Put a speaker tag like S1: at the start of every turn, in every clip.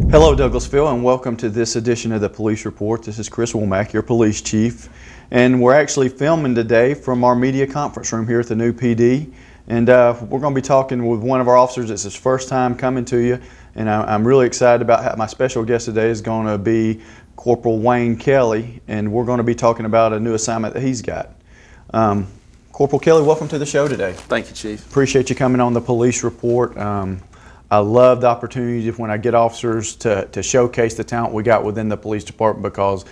S1: Hello Douglasville, and welcome to this edition of the Police Report. This is Chris Womack, your police chief, and we're actually filming today from our media conference room here at the new PD, and we're going to be talking with one of our officers. It's his first time coming to you, and I'm really excited about how my special guest today is going to be Corporal Wayne Kelly, and we're going to be talking about a new assignment that he's got. Corporal Kelly, welcome to the show today.
S2: Thank you, Chief.
S1: Appreciate you coming on the Police Report. I love the opportunity when I get officers to showcase the talent we got within the police department, because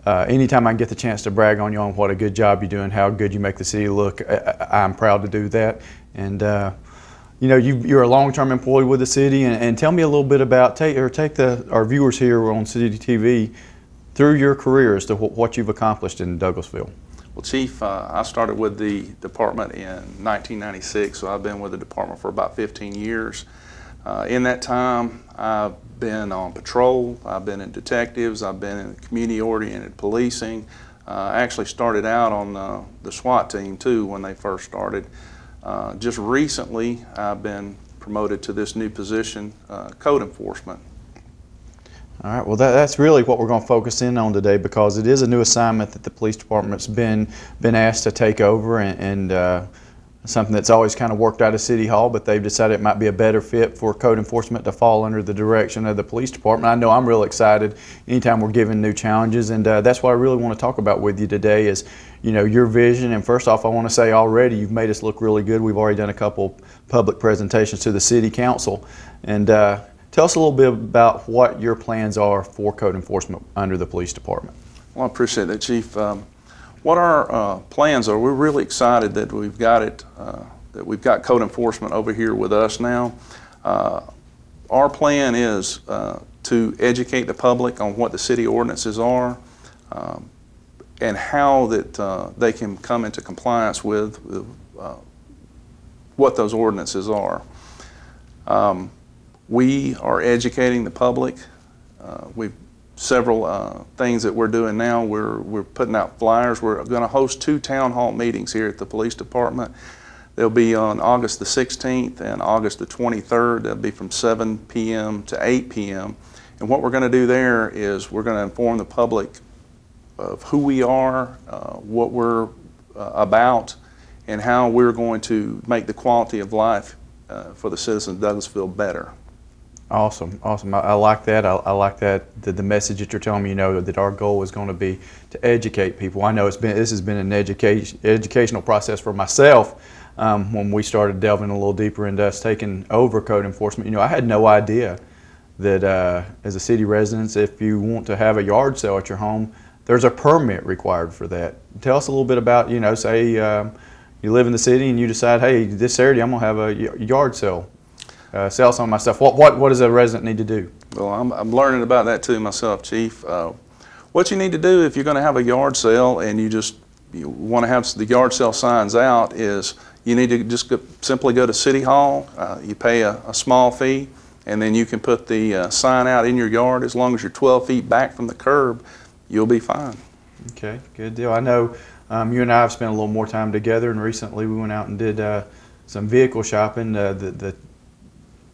S1: anytime I get the chance to brag on you on what a good job you're doing, how good you make the city look, I'm proud to do that. And you know, you're a long-term employee with the city, and tell me a little bit about, take our viewers here on City TV through your career as to what you've accomplished in Douglasville.
S2: Well, Chief, I started with the department in 1996, so I've been with the department for about 15 years. In that time, I've been on patrol, I've been in detectives, I've been in community-oriented policing. I actually started out on the SWAT team too when they first started. Just recently, I've been promoted to this new position, code enforcement.
S1: All right, well that's really what we're going to focus in on today, because it is a new assignment that the police department's been asked to take over, and something that's always kind of worked out of City Hall, but they've decided it might be a better fit for code enforcement to fall under the direction of the police department. I know I'm real excited anytime we're given new challenges, and that's what I really want to talk about with you today is, you know, your vision. And first off, I want to say already you've made us look really good. We've already done a couple public presentations to the City Council, and tell us a little bit about what your plans are for code enforcement under the police department.
S2: Well, I appreciate that, Chief. What our plans are, we're really excited that we've got it, that we've got code enforcement over here with us now. Our plan is to educate the public on what the city ordinances are and how that they can come into compliance with what those ordinances are. We are educating the public. We've several things that we're doing now. We're putting out flyers. We're going to host 2 town hall meetings here at the police department. They'll be on August the 16th and August the 23rd. They'll be from 7 p.m. to 8 p.m. And what we're going to do there is we're going to inform the public of who we are, what we're about, and how we're going to make the quality of life for the citizens of Douglasville better. Awesome,
S1: awesome. I like that. I like that the message that you're telling me, you know, that our goal is going to be to educate people. I know this has been an educational process for myself. When we started delving a little deeper into us taking over code enforcement, you know, I had no idea that as a city resident, if you want to have a yard sale at your home, there's a permit required for that. Tell us a little bit about, you know, say you live in the city and you decide, hey, this Saturday I'm going to have a yard sale. Sell some of my stuff. What does a resident need to do?
S2: Well, I'm learning about that too myself, Chief. What you need to do if you're going to have a yard sale and you want to have the yard sale signs out is you need to just simply go to City Hall. You pay a small fee, and then you can put the sign out in your yard. As long as you're 12 feet back from the curb, you'll be fine.
S1: Okay, good deal. I know you and I have spent a little more time together, and recently we went out and did some vehicle shopping.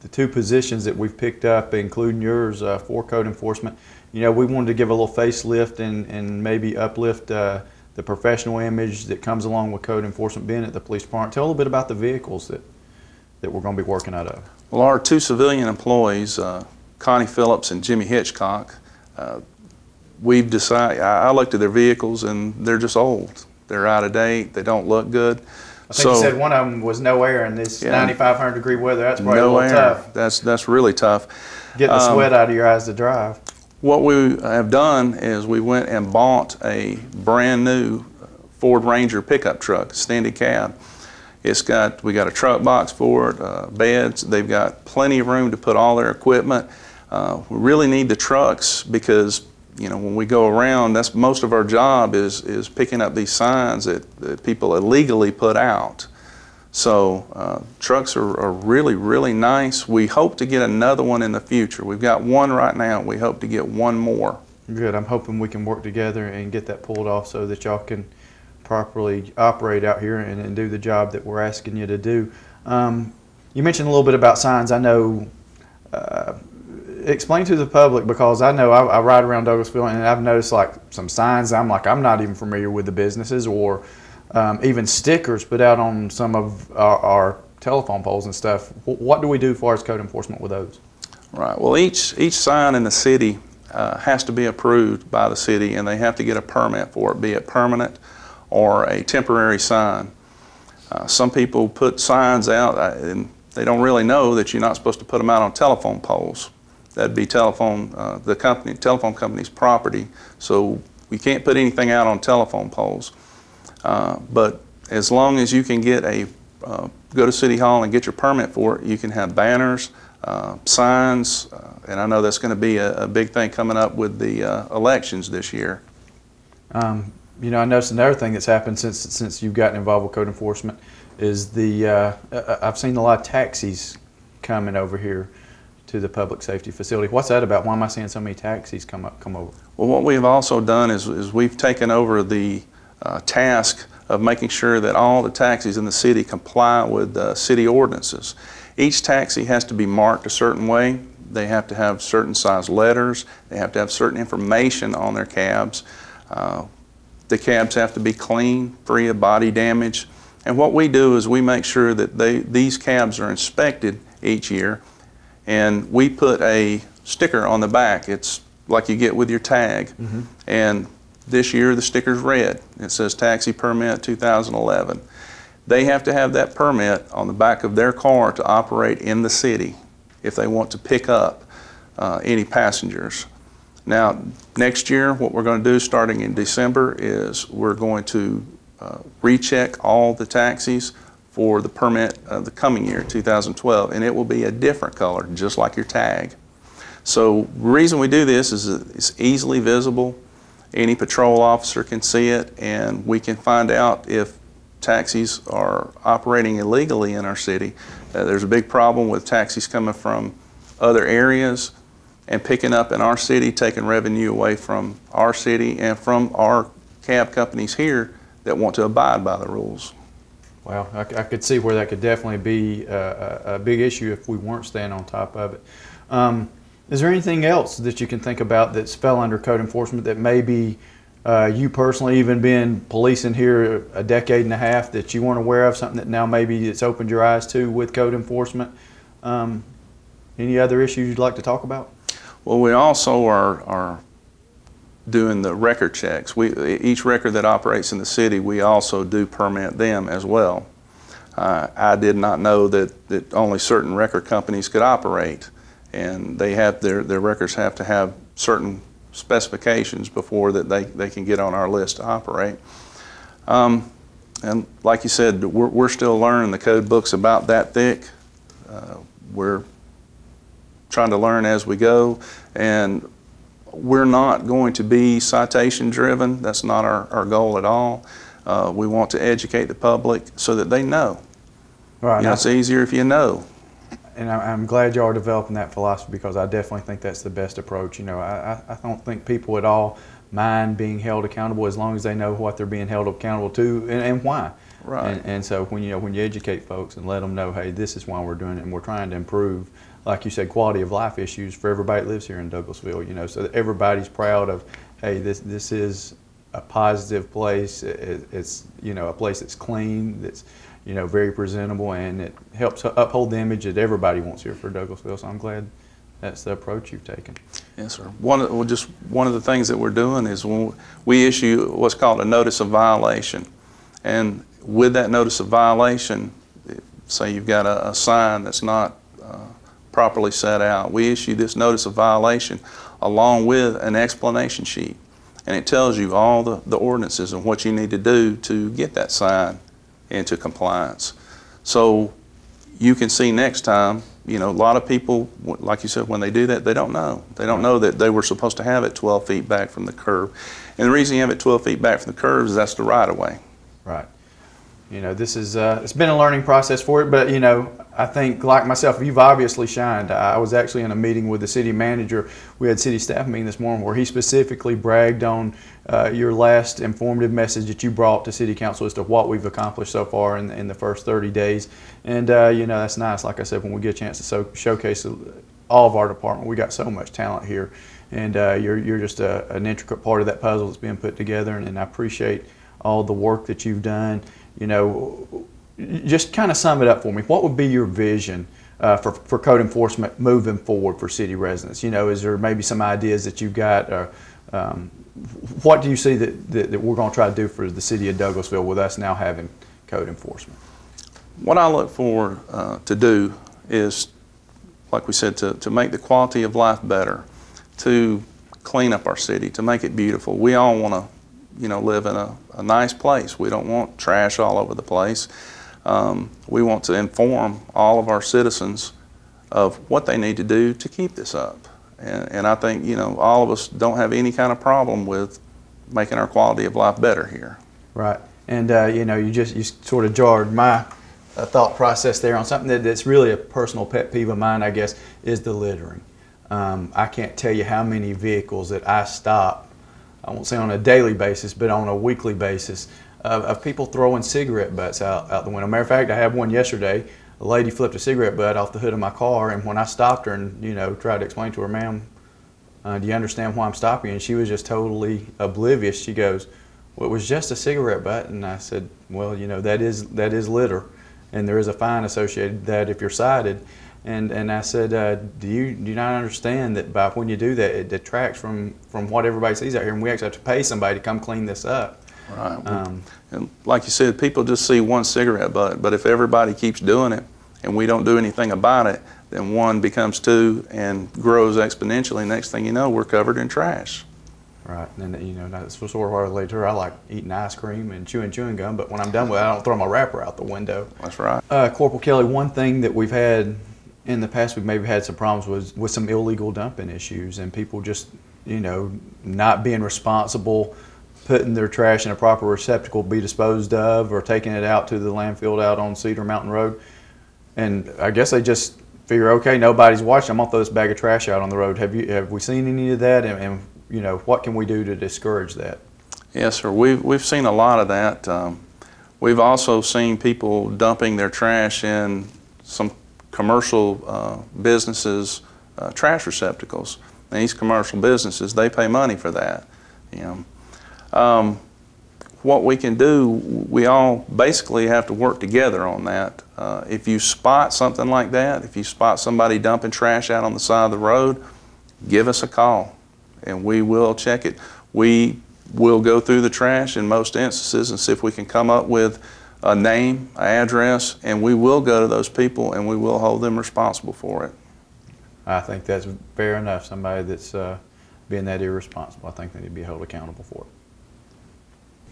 S1: The 2 positions that we've picked up, including yours, for code enforcement, you know, we wanted to give a little facelift and maybe uplift the professional image that comes along with code enforcement being at the police department. Tell a little bit about the vehicles that we're going to be working out of.
S2: Well, our 2 civilian employees, Connie Phillips and Jimmy Hitchcock, we've decided, I looked at their vehicles and they're just old. They're out of date, they don't look good.
S1: I think you said one of them was no air in this 9,500 degree weather. That's probably a little tough.
S2: That's really tough.
S1: Getting the sweat out of your eyes to drive.
S2: What we have done is we went and bought a brand new Ford Ranger pickup truck, standard cab. We got a truck box for it, beds. They've got plenty of room to put all their equipment. We really need the trucks because, you know, when we go around, that's most of our job is picking up these signs that people illegally put out. So trucks are really, really nice. We hope to get another one in the future. We've got one right now. We hope to get one more.
S1: Good. I'm hoping we can work together and get that pulled off so that y'all can properly operate out here and do the job that we're asking you to do. You mentioned a little bit about signs. I know explain to the public, because I know I ride around Douglasville and I've noticed like some signs. I'm not even familiar with the businesses, or even stickers put out on some of our telephone poles and stuff. What do we do as far as code enforcement with those?
S2: Right. Well, each sign in the city has to be approved by the city, and they have to get a permit for it, be it permanent or a temporary sign. Some people put signs out and they don't really know that you're not supposed to put them out on telephone poles. That'd be telephone company's property, so we can't put anything out on telephone poles. But as long as you can get go to City Hall and get your permit for it, you can have banners, signs, and I know that's going to be a big thing coming up with the elections this year.
S1: You know, I noticed another thing that's happened since you've gotten involved with code enforcement is I've seen a lot of taxis coming over here to the public safety facility. What's that about? Why am I seeing so many taxis come over?
S2: Well, what we've also done is we've taken over the task of making sure that all the taxis in the city comply with city ordinances. Each taxi has to be marked a certain way. They have to have certain size letters. They have to have certain information on their cabs. The cabs have to be clean, free of body damage. And what we do is we make sure that these cabs are inspected each year, and we put a sticker on the back. It's like you get with your tag. Mm-hmm. And this year the sticker's red. It says Taxi Permit 2011. They have to have that permit on the back of their car to operate in the city if they want to pick up any passengers. Now, next year, what we're going to do starting in December is we're going to recheck all the taxis for the permit of the coming year, 2012, and it will be a different color, just like your tag. So the reason we do this is it's easily visible. Any patrol officer can see it, and we can find out if taxis are operating illegally in our city. There's a big problem with taxis coming from other areas and picking up in our city, taking revenue away from our city and from our cab companies here that want to abide by the rules.
S1: Wow, I could see where that could definitely be a big issue if we weren't staying on top of it. Is there anything else that you can think about that's fell under code enforcement that maybe you personally, even being policing here a decade and a half, that you weren't aware of, something that now maybe it's opened your eyes to with code enforcement? Any other issues you'd like to talk about?
S2: Well, we also are doing the record checks. Each record that operates in the city, we also do permit them as well. I did not know that only certain record companies could operate, and they have their records have to have certain specifications before that they can get on our list to operate. And like you said, we're still learning. The code book's about that thick. We're trying to learn as we go, and we're not going to be citation driven. That's not our goal at all. We want to educate the public so that they know.
S1: Right.
S2: You know, it's easier if you know.
S1: And I'm glad you are developing that philosophy, because I definitely think that's the best approach. You know, I don't think people at all mind being held accountable as long as they know what they're being held accountable to and why.
S2: Right.
S1: And so when you educate folks and let them know, hey, this is why we're doing it, and we're trying to improve, like you said, quality of life issues for everybody that lives here in Douglasville. You know, so that everybody's proud of, hey, this is a positive place. It's a place that's clean, that's very presentable, and it helps uphold the image that everybody wants here for Douglasville. So I'm glad that's the approach you've taken.
S2: Yes, sir. One of the things that we're doing is when we issue what's called a notice of violation, and with that notice of violation, say you've got a sign that's not properly set out, we issue this notice of violation along with an explanation sheet, and it tells you all the ordinances and what you need to do to get that sign into compliance. So you can see next time, a lot of people, like you said, when they do that, they don't know. They don't know that they were supposed to have it 12 feet back from the curb. And the reason you have it 12 feet back from the curb is that's the right-of-way.
S1: Right. This is, it's been a learning process for it, but, I think, like myself, you've obviously shined. I was actually in a meeting with the city manager. We had city staff meeting this morning where he specifically bragged on your last informative message that you brought to city council as to what we've accomplished so far in the first 30 days. And, that's nice. Like I said, when we get a chance to showcase all of our department. We got so much talent here, and you're just an intricate part of that puzzle that's being put together, and I appreciate all the work that you've done. You know, just kind of sum it up for me. What would be your vision for code enforcement moving forward for city residents? You know, is there maybe some ideas that you've got? What do you see that we're going to try to do for the city of Douglasville with us now having code enforcement?
S2: What I look for to do is, like we said, to make the quality of life better, to clean up our city, to make it beautiful. We all want to, you know, live in a nice place. We don't want trash all over the place. We want to inform all of our citizens of what they need to do to keep this up. And I think, you know, all of us don't have any kind of problem with making our quality of life better here.
S1: Right. And, you know, you sort of jarred my thought process there on something that's really a personal pet peeve of mine, I guess, is the littering. I can't tell you how many vehicles that I stop, I won't say on a daily basis, but on a weekly basis, of people throwing cigarette butts out the window. Matter of fact, I had one yesterday. A lady flipped a cigarette butt off the hood of my car, and when I stopped her and, you know, tried to explain to her, ma'am, do you understand why I'm stopping you? And she was just totally oblivious. She goes, well, it was just a cigarette butt. And I said, well, you know, that is litter, and there is a fine associated with that if you're cited. And I said, do you not understand that by when you do that, it detracts from what everybody sees out here, and we actually have to pay somebody to come clean this up.
S2: Right. And like you said, people just see one cigarette butt, but if everybody keeps doing it and we don't do anything about it, then one becomes two and grows exponentially. Next thing you know, we're covered in trash.
S1: Right, and you know, that's sort of what I relate to her. I like eating ice cream and chewing gum, but when I'm done with it, I don't throw my wrapper out the window.
S2: That's right.
S1: Corporal Kelly, one thing that we've had in the past, we've maybe had some problems with some illegal dumping issues and people just, you know, not being responsible, putting their trash in a proper receptacle to be disposed of, or taking it out to the landfill out on Cedar Mountain Road. And I guess they just figure, okay, nobody's watching, I'm gonna throw this bag of trash out on the road. Have we seen any of that? And you know, what can we do to discourage that? Yes,
S2: sir. We've seen a lot of that. We've also seen people dumping their trash in some commercial businesses' trash receptacles. And these commercial businesses, they pay money for that. You know. What we can do, we all basically have to work together on that. If you spot something like that, if you spot somebody dumping trash out on the side of the road, give us a call and we will check it. We will go through the trash in most instances and see if we can come up with a name, an address, and we will go to those people and we will hold them responsible for it.
S1: I think that's fair enough. Somebody that's being that irresponsible, I think they need to be held accountable for it.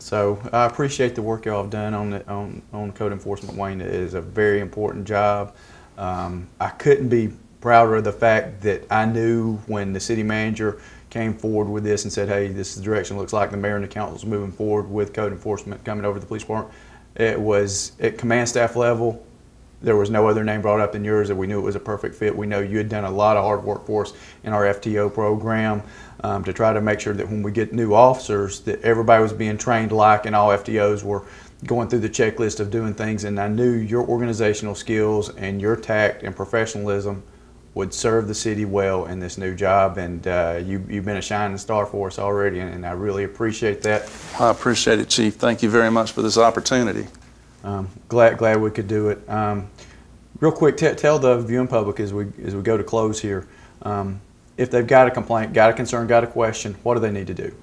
S1: So I appreciate the work y'all have done on code enforcement, Wayne. It is a very important job. I couldn't be prouder of the fact that I knew when the city manager came forward with this and said, hey, this is the direction it looks like the mayor and the council's moving forward with code enforcement coming over to the police department. It was at command staff level. There was no other name brought up than yours, that we knew it was a perfect fit. We know you had done a lot of hard work for us in our FTO program to try to make sure that when we get new officers that everybody was being trained like, and all FTOs were going through the checklist of doing things. And I knew your organizational skills and your tact and professionalism would serve the city well in this new job. And you've been a shining star for us already, and I really appreciate that.
S2: I appreciate it, Chief. Thank you very much for this opportunity.
S1: Glad we could do it. Real quick, tell the viewing public as we go to close here, if they've got a complaint, got a concern, got a question, what do they need to do?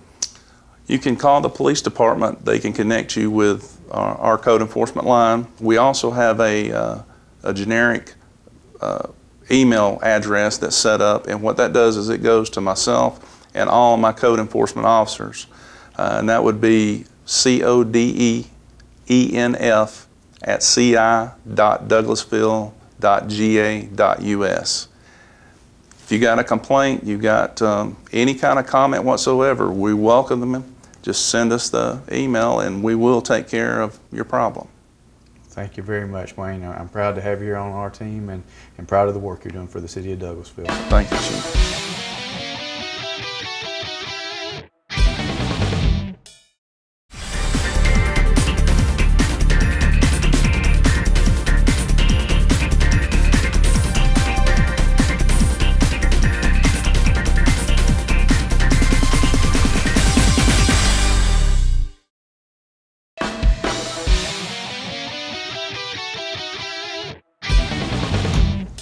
S2: You can call the police department. They can connect you with our code enforcement line. We also have a generic email address that's set up, and what that does is it goes to myself and all of my code enforcement officers, and that would be codenf@ci.douglasville.ga.us. If you got a complaint, you got any kind of comment whatsoever, we welcome them. Just send us the email and we will take care of your problem.
S1: Thank you very much, Wayne. I'm proud to have you here on our team and proud of the work you're doing for the city of Douglasville.
S2: Thank you, Chief.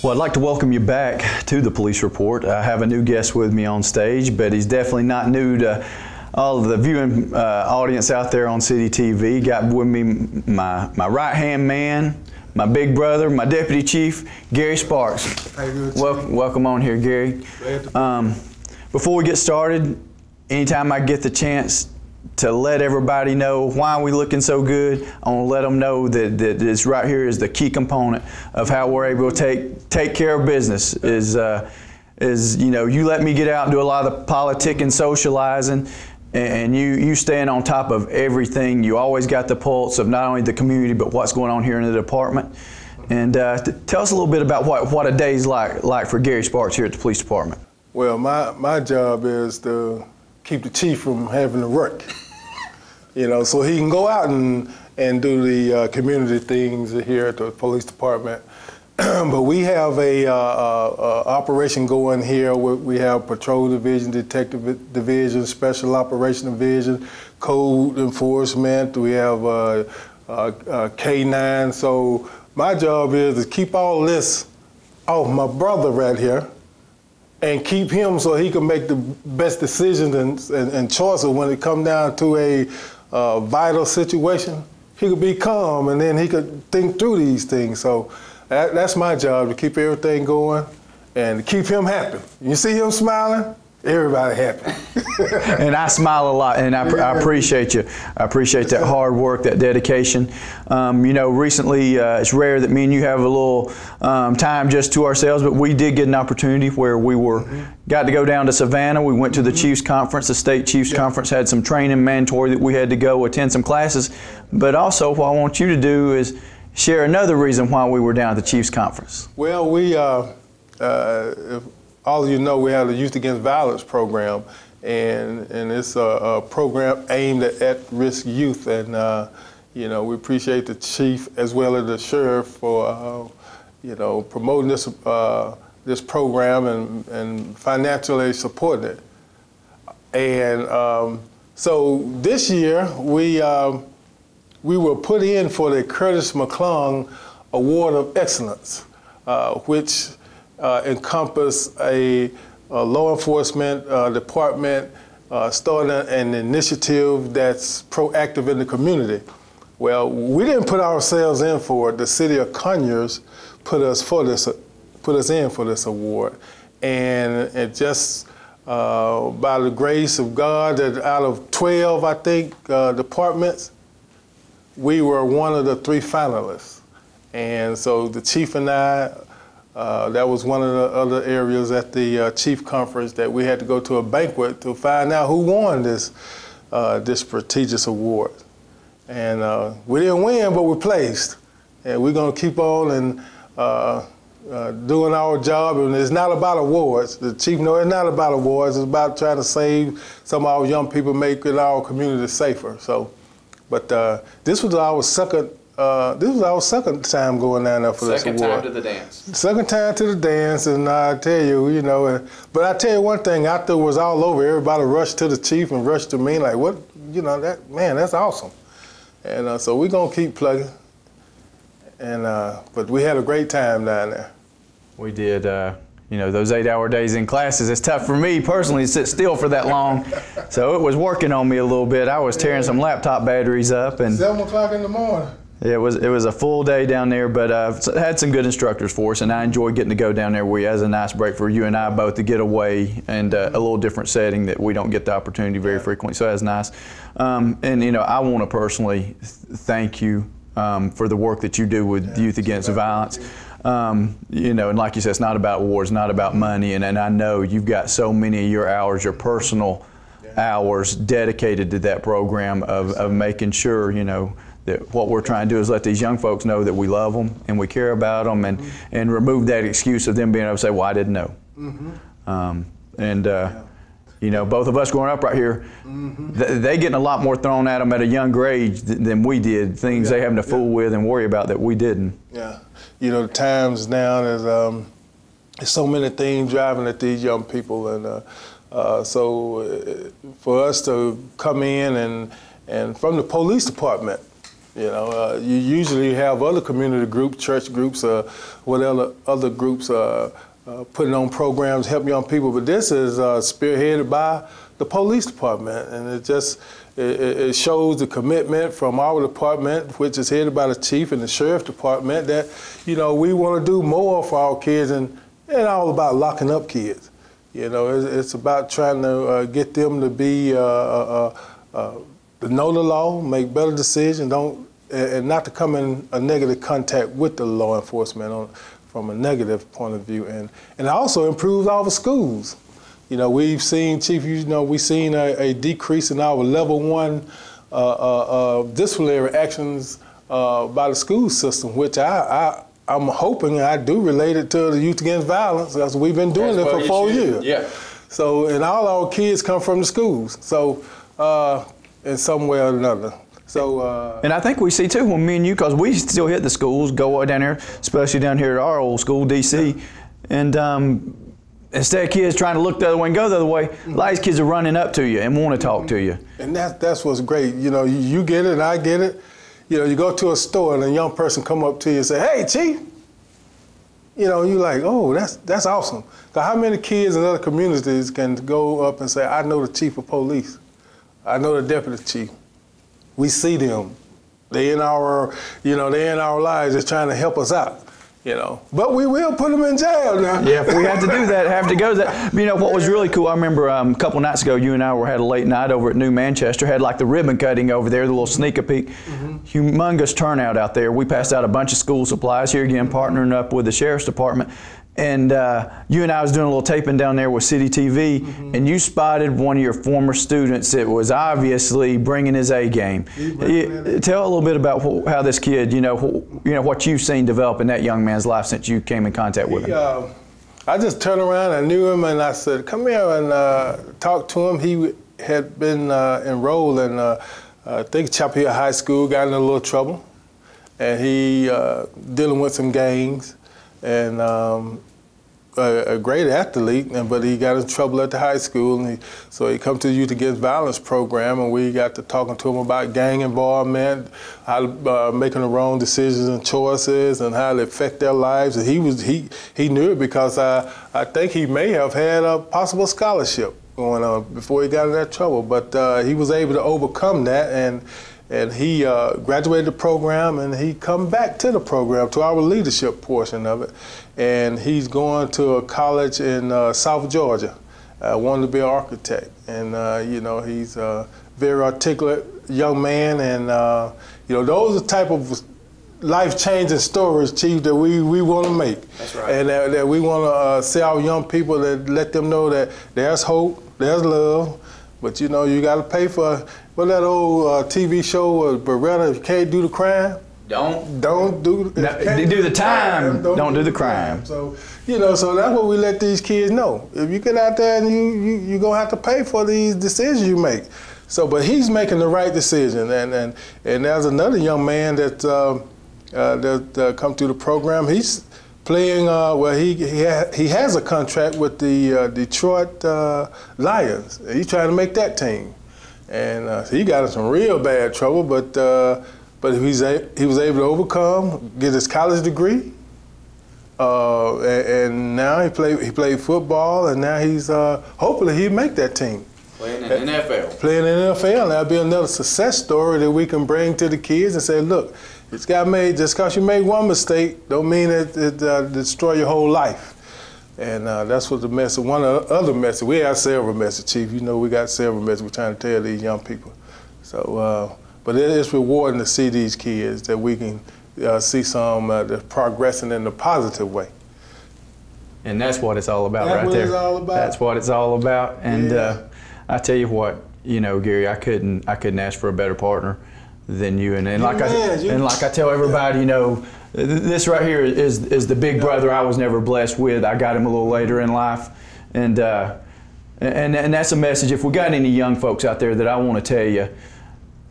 S1: Well, I'd like to welcome you back to the Police Report. I have a new guest with me on stage, but he's definitely not new to all of the viewing audience out there on City TV. Got with me my right-hand man, my big brother, my deputy chief, Gary Sparks.
S3: How you doing,
S1: Welcome on here, Gary.
S3: Glad to be here.
S1: Before we get started, anytime I get the chance to let everybody know why we looking so good, I want to let them know that this right here is the key component of how we're able to take care of business. Is you know, you let me get out and do a lot of the politicking, socializing, and you staying on top of everything. You always got the pulse of not only the community but what's going on here in the department. And tell us a little bit about what a day's like for Gary Sparks here at the police department.
S3: Well, my job is to keep the chief from having to work, you know, so he can go out and do the community things here at the police department. But we have a operation going here. We have patrol division, detective division, special operation division, code enforcement. We have K9. So my job is to keep all this off my brother right here, and keep him so he can make the best decisions and choices when it comes down to a vital situation. He could be calm, and then he could think through these things. So that's my job, to keep everything going and to keep him happy. You see him smiling, everybody happy.
S1: And I smile a lot, and I appreciate you. I appreciate that hard work, that dedication. You know, recently it's rare that me and you have a little time just to ourselves, but we did get an opportunity where we got to go down to Savannah. We went to the Chiefs Conference, the State Chiefs Conference, had some training mandatory that we had to go attend some classes. But also what I want you to do is share another reason why we were down at the Chiefs Conference.
S3: Well, we, if all of you know, we have the Youth Against Violence program, and it's a program aimed at at-risk youth. And you know, we appreciate the chief as well as the sheriff for you know, promoting this program and financially supporting it. And so this year we were put in for the Curtis McClung Award of Excellence, which encompass a law enforcement department starting an initiative that's proactive in the community. Well, we didn't put ourselves in for it. The city of Conyers put us in for this award, and it just by the grace of God, that out of 12, I think, departments, we were one of the 3 finalists. And so the chief and I, that was one of the other areas at the chief conference, that we had to go to a banquet to find out who won this prestigious award. And we didn't win, but we placed. And we're going to keep on and doing our job. And it's not about awards. The chief knows it's not about awards. It's about trying to save some of our young people, make our community safer. So, but this was our second time going down there for this award.
S1: Second time to the dance.
S3: Second time to the dance, and I tell you, you know, but I tell you one thing, after it was all over, everybody rushed to the chief and rushed to me, like, what, you know, that, man, that's awesome. And so we're going to keep plugging. And, but we had a great time down there.
S1: We did. You know, those 8-hour days in classes, it's tough for me personally to sit still for that long. So it was working on me a little bit. I was tearing some laptop batteries up. And
S3: 7 o'clock in the morning.
S1: It was a full day down there, but had some good instructors for us, and I enjoyed getting to go down there. As a nice break for you and I both to get away and a little different setting that we don't get the opportunity very frequently. So that's nice. And you know, I want to personally thank you for the work that you do with Youth Against Violence. You know, and like you said, it's not about awards, not about money, and I know you've got so many of your hours, your personal hours dedicated to that program of making sure, you know, that what we're trying to do is let these young folks know that we love them and we care about them, and remove that excuse of them being able to say, well, I didn't know. You know, both of us growing up right here, they getting a lot more thrown at them at a younger age than we did, things they having to fool with and worry about that we didn't.
S3: Yeah, you know, the times now, there's so many things driving at these young people, and so for us to come in and from the police department, You know, you usually have other community groups, church groups, whatever other groups putting on programs to help young people, but this is spearheaded by the police department, and it shows the commitment from our department, which is headed by the chief, and the sheriff's department, that, you know, we want to do more for our kids, and it ain't all about locking up kids. You know, it's about trying to get them to be to know the law, make better decisions, and not to come in a negative contact with the law enforcement from a negative point of view, and it also improves our schools. You know, we've seen, Chief, you know, we've seen a decrease in our level 1 disciplinary actions by the school system, which I'm hoping, and I do relate it to the Youth Against Violence, because we've been doing it for 4 years.
S1: Yeah.
S3: So, and all our kids come from the schools, so in some way or another. So,
S1: and I think we see too when me and you, because we still hit the schools, go down there, especially down here at our old school, DC, and instead of kids trying to look the other way and go the other way, a lot of these kids are running up to you and want to talk to you.
S3: And that's what's great. You know, you get it and I get it. You know, you go to a store and a young person come up to you and say, "Hey, Chief." You know, you like, oh, that's awesome. So how many kids in other communities can go up and say, "I know the chief of police. I know the deputy chief." We see them. They in our, you know, they in our lives. They're trying to help us out. You know, but we will put them in jail now.
S1: Yeah, if we have to do that, have to go to that. You know, what was really cool, I remember a couple nights ago, you and I had a late night over at New Manchester, had like the ribbon cutting over there, the little sneak a peek. Humongous turnout out there. We passed out a bunch of school supplies here again, partnering up with the Sheriff's Department. And you and I was doing a little taping down there with City TV, and you spotted one of your former students that was obviously bringing his A game. Tell a little bit about how this kid, you know, what you've seen develop in that young man's life since you came in contact with him.
S3: I just turned around, I knew him, and I said, "Come here," and talked to him. He had been enrolled in, I think, Chapel Hill High School, got in a little trouble, and he dealing with some gangs. And a great athlete, but he got in trouble at the high school, and so he come to the Youth Against Violence program, and we got to talking to him about gang involvement, how making the wrong decisions and choices, and how it affect their lives. And he knew it because I think he may have had a possible scholarship going on before he got in that trouble, but he was able to overcome that, and he graduated the program, and he come back to the program, to our leadership portion of it. And he's going to a college in South Georgia, wanted to be an architect. And, you know, he's a very articulate young man. And, you know, those are the type of life-changing stories, Chief, that we want to make.
S1: That's right.
S3: And that we want to see our young people, that let them know that there's hope, there's love, but, you know, you got to pay for, what that old TV show was, Beretta, if you can't do the crime, don't do
S1: the time, don't do the crime.
S3: So, you know, so that's what we let these kids know. If you get out there and you're going to have to pay for these decisions you make. So, but he's making the right decision. And there's another young man that come through the program. He's playing, well, he has a contract with the Detroit Lions. He's trying to make that team. And he got in some real bad trouble, but he was able to overcome, get his college degree, and now he played football, and now he's hopefully he'll make that team.
S1: Playing in the NFL. Playing
S3: in the NFL, and that'll be another success story that we can bring to the kids and say, look, it's got made, just because you made one mistake, don't mean it destroy your whole life. And that's what the message, one other message, we have several messages, Chief. You know, we got several messages we're trying to tell these young people. So, but it is rewarding to see these kids, that we can see some that's progressing in a positive way.
S1: And that's what it's all about, right there.
S3: That's what it's all about.
S1: That's what it's all about. And
S3: yeah.
S1: I tell you what, you know, Gary, I couldn't ask for a better partner than you. And like I tell everybody, you know, this right here is the big brother I was never blessed with. I got him a little later in life, and that's a message. If we got any young folks out there, that I want to tell you,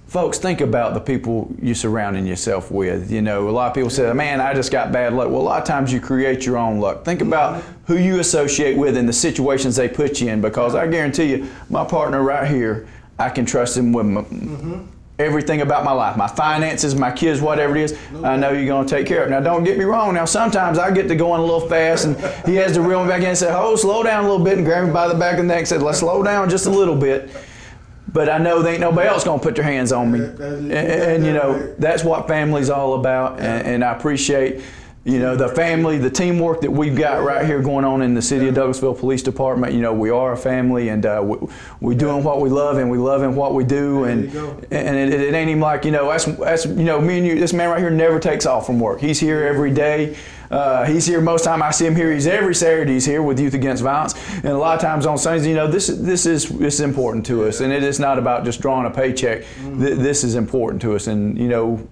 S1: folks, think about the people you're surrounding yourself with. You know, a lot of people say, man, I just got bad luck. Well, a lot of times you create your own luck. Think about who you associate with and the situations they put you in, because I guarantee you, my partner right here, I can trust him with everything about my life, my finances, my kids, whatever it is, I know you're going to take care of it. Now, don't get me wrong. Now, sometimes I get to going a little fast, and he has to reel me back in and say, "Oh, slow down a little bit," and grab me by the back of the neck and said, "Let's slow down just a little bit." But I know there ain't nobody else going to put their hands on me. And you know, that's what family's all about. And I appreciate, you know, the family, the teamwork that we've got right here going on in the City of Douglasville Police Department. You know, we are a family, and we're doing what we love, and we love in what we do. And it ain't even like, you know, that's you know, me and you, this man right here never takes off from work. He's here every day. He's here most time I see him here. He's every Saturday he's here with Youth Against Violence, and a lot of times on Sundays. You know, this is important to us, and it is not about just drawing a paycheck. This is important to us, and you know,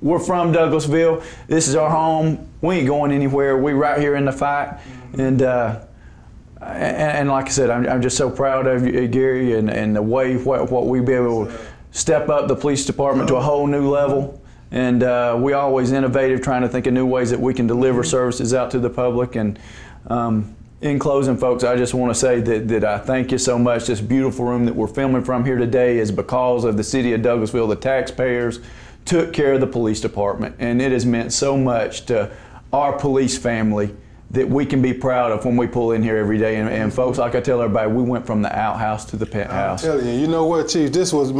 S1: we're from Douglasville. This is our home. We ain't going anywhere. We right here in the fight, and like I said, I'm just so proud of you, Gary, and the way what we be able to step up the police department to a whole new level. And we always innovative, trying to think of new ways that we can deliver services out to the public. And in closing, folks, I just want to say that I thank you so much. This beautiful room that we're filming from here today is because of the City of Douglasville. The taxpayers took care of the police department, and it has meant so much to our police family that we can be proud of when we pull in here every day. And folks, like I tell everybody, we went from the outhouse to the penthouse.
S3: I'm telling you, you know what, Chief, this was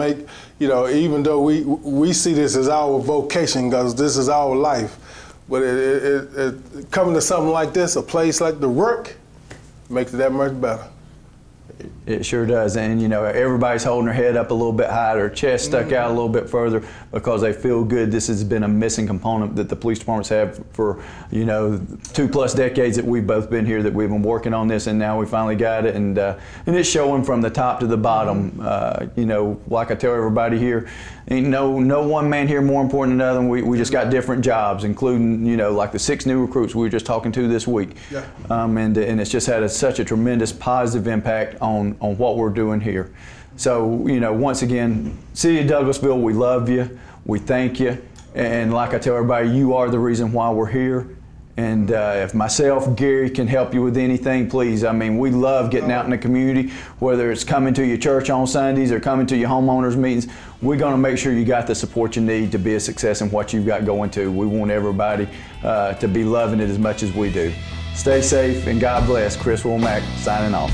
S3: you know, even though we see this as our vocation, because this is our life, but it coming to something like this, a place like the work, makes it that much better.
S1: It sure does. And you know, everybody's holding their head up a little bit higher, their chest stuck out a little bit further, because they feel good. This has been a missing component that the police departments have for, you know, 2+ decades that we've both been here, that we've been working on this, and now we finally got it. And it's showing from the top to the bottom. You know, like I tell everybody here, ain't no one man here more important than another. We just got different jobs, including, you know, like the 6 new recruits we were just talking to this week.
S3: Yeah.
S1: And it's just had such a tremendous positive impact on what we're doing here. So, you know, once again, City of Douglasville, we love you, we thank you, and like I tell everybody, you are the reason why we're here. And if myself, Gary, can help you with anything, please. I mean, we love getting out in the community, whether it's coming to your church on Sundays or coming to your homeowners meetings. We're going to make sure you got the support you need to be a success in what you've got going to. We want everybody to be loving it as much as we do. Stay safe, and God bless. Chris Womack signing off.